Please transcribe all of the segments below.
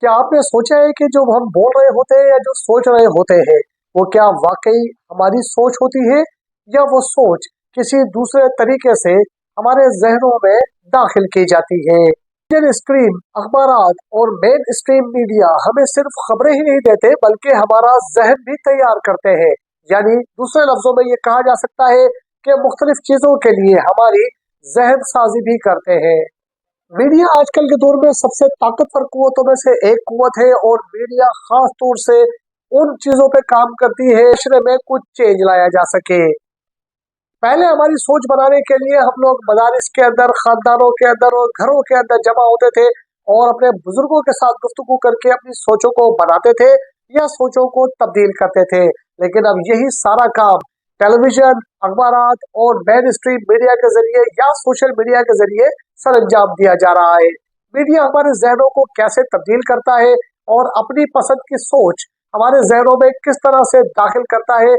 क्या आपने सोचा है कि जो हम बोल रहे होते हैं या जो सोच रहे होते हैं वो क्या वाकई हमारी सोच होती है या वो सोच किसी दूसरे तरीके से हमारे जहनों में दाखिल की जाती है। टेलीविजन स्क्रीन, अखबारात और मेन स्ट्रीम मीडिया हमें सिर्फ खबरें ही नहीं देते बल्कि हमारा जहन भी तैयार करते हैं। यानी दूसरे लफ्जों में ये कहा जा सकता है कि मुख्तलिफ चीजों के लिए हमारी जहन साजी भी करते हैं। मीडिया आजकल के दौर में सबसे ताकतवर कुव्वतों में से एक कुव्वत है और मीडिया खास तौर से उन चीजों पे काम करती है माशरे में कुछ चेंज लाया जा सके। पहले हमारी सोच बनाने के लिए हम लोग मदारिस के अंदर, खानदानों के अंदर और घरों के अंदर जमा होते थे और अपने बुजुर्गों के साथ गुफ्तगू करके अपनी सोचों को बनाते थे या सोचों को तब्दील करते थे। लेकिन अब यही सारा काम टेलीविजन, अखबारात और मेन स्ट्रीम मीडिया के जरिए या सोशल मीडिया के जरिए सर अंजाम दिया जा रहा है। मीडिया हमारे जहनों को कैसे तब्दील करता है और अपनी पसंद की सोच हमारे जहनों में किस तरह से दाखिल करता है।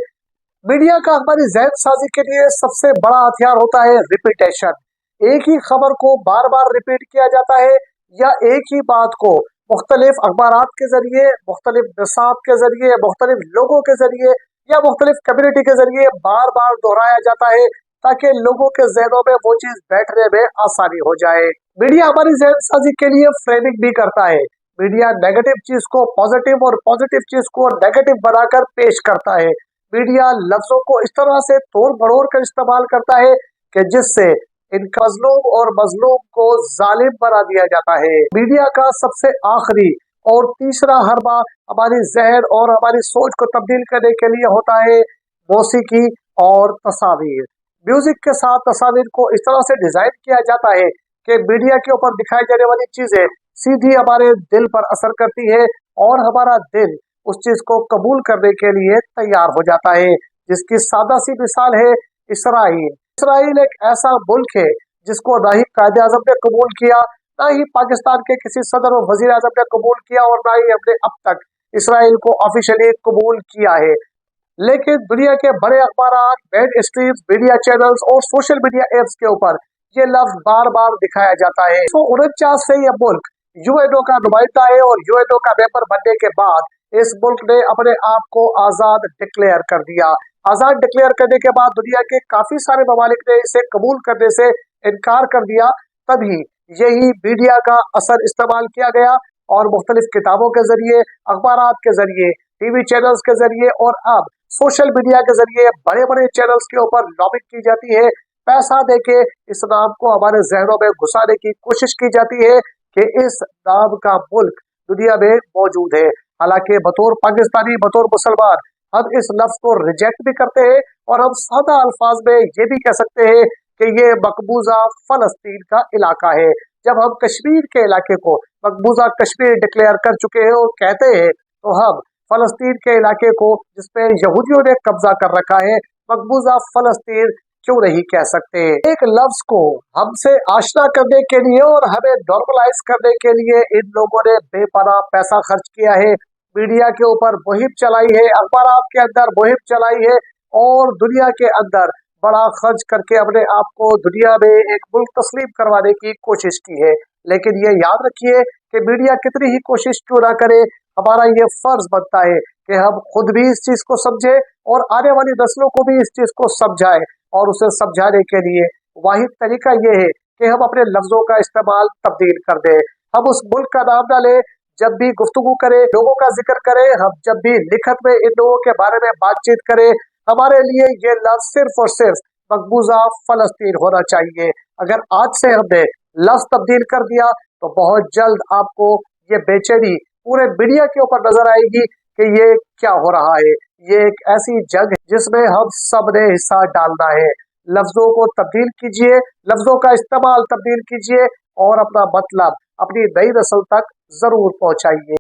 मीडिया का हमारी जहन साजी के लिए सबसे बड़ा हथियार होता है रिपीटेशन। एक ही खबर को बार बार रिपीट किया जाता है या एक ही बात को मुख्तलिफ अखबारात के जरिए, मुख्तलिफ निसाब के जरिए, मुख्तलिफ लोगों के जरिए या मुख्तलिफ कम्युनिटी के जरिए बार बार दोहराया जाता है ताकि लोगों के जहनों में वो चीज बैठने में आसानी हो जाए। मीडिया हमारी जहन साजी के लिए फ्रेमिंग भी करता है। मीडिया नेगेटिव चीज को पॉजिटिव और पॉजिटिव चीज को नेगेटिव बनाकर पेश करता है। मीडिया लफ्जों को इस तरह से तोड़ मरोड़ कर इस्तेमाल करता है कि जिससे इन मजलूम और मजलूम को जालिम बना दिया जाता है। मीडिया का सबसे आखिरी और तीसरा हरबा हमारी जहन और हमारी सोच को तब्दील करने के लिए होता है मौसीकी और तस्वीर। म्यूजिक के साथ तस्वीर को इस तरह से डिजाइन किया जाता है कि मीडिया के ऊपर दिखाई जाने वाली चीजें सीधी हमारे दिल पर असर करती है और हमारा दिल उस चीज को कबूल करने के लिए तैयार हो जाता है। जिसकी सादा सी मिसाल है इसराइल। इसराइल एक ऐसा मुल्क है जिसको ना ही कायदे आजम ने कबूल किया, ना ही पाकिस्तान के किसी सदर और वजीर आजम ने कबूल किया और ना ही हमने अब तक इसराइल को ऑफिशियली कबूल किया है। लेकिन दुनिया के बड़े अखबारात, मेन स्ट्रीम मीडिया चैनल्स और सोशल मीडिया एप्स के ऊपर ये लफ्ज बार बार दिखाया जाता है। 1949 से यह मुल्क यूएनओ का नुमाइंदा है और यूएनओ का मेंबर बनने के बाद इस मुल्क ने अपने आप को आजाद डिक्लेयर कर दिया। आजाद डिक्लेयर करने के बाद दुनिया के काफी सारे ममालिक ने इसे कबूल करने से इनकार कर दिया। तभी यही मीडिया का असर इस्तेमाल किया गया और मुख्तलिफ किताबों के जरिए, अखबारात के जरिए, टीवी चैनल्स के जरिए और अब सोशल मीडिया के जरिए बड़े बड़े चैनल्स के ऊपर लॉबिंग की जाती है। पैसा देके इस नाम को हमारे जहनों में घुसाने की कोशिश की जाती है कि इस नाम का मुल्क दुनिया में मौजूद है। हालांकि बतौर पाकिस्तानी, बतौर मुसलमान हम इस लफ्ज को रिजेक्ट भी करते हैं और हम सादा अल्फाज में ये भी कह सकते हैं कि ये मकबूजा फलस्तीन का इलाका है। जब हम कश्मीर के इलाके को मकबूजा कश्मीर डिक्लेयर कर चुके हैं और कहते हैं तो हम फलस्तीन के इलाके को जिसपे यहूदियों ने कब्जा कर रखा है मकबूजा फलस्तीन क्यों नहीं कह सकते। एक लफ्ज को हमसे आशना करने के लिए और हमें नॉर्मलाइज करने के लिए इन लोगों ने बेपनाह पैसा खर्च किया है। मीडिया के ऊपर मुहिम चलाई है, अखबारात के अंदर मुहिम चलाई है और दुनिया के अंदर बड़ा खर्च करके अपने आप को दुनिया में एक मुल्क तस्लीम करवाने की कोशिश की है। लेकिन ये याद रखिए कि मीडिया कितनी ही कोशिश क्यों ना करे, हमारा ये फर्ज बनता है कि हम खुद भी इस चीज को समझे और आने वाली नस्लों को भी इस चीज को समझाएं। और उसे समझाने के लिए वाहिद तरीका ये है कि हम अपने लफ्जों का इस्तेमाल तब्दील कर दें। हम उस मुल्क का नाम डालें जब भी गुफ्तगू करें, लोगों का जिक्र करें, हम जब भी लिखत में इन लोगों के बारे में बातचीत करें, हमारे लिए ये लफ्ज सिर्फ और सिर्फ मकबूजा फलस्तीन होना चाहिए। अगर आज से हमने लफ्ज तब्दील कर दिया तो बहुत जल्द आपको ये बेचैनी पूरे मीडिया के ऊपर नजर आएगी कि ये क्या हो रहा है। ये एक ऐसी जंग है जिसमें हम सब ने हिस्सा डालना है। लफ्जों को तब्दील कीजिए, लफ्जों का इस्तेमाल तब्दील कीजिए और अपना मतलब अपनी नई नस्ल तक जरूर पहुंचाइए।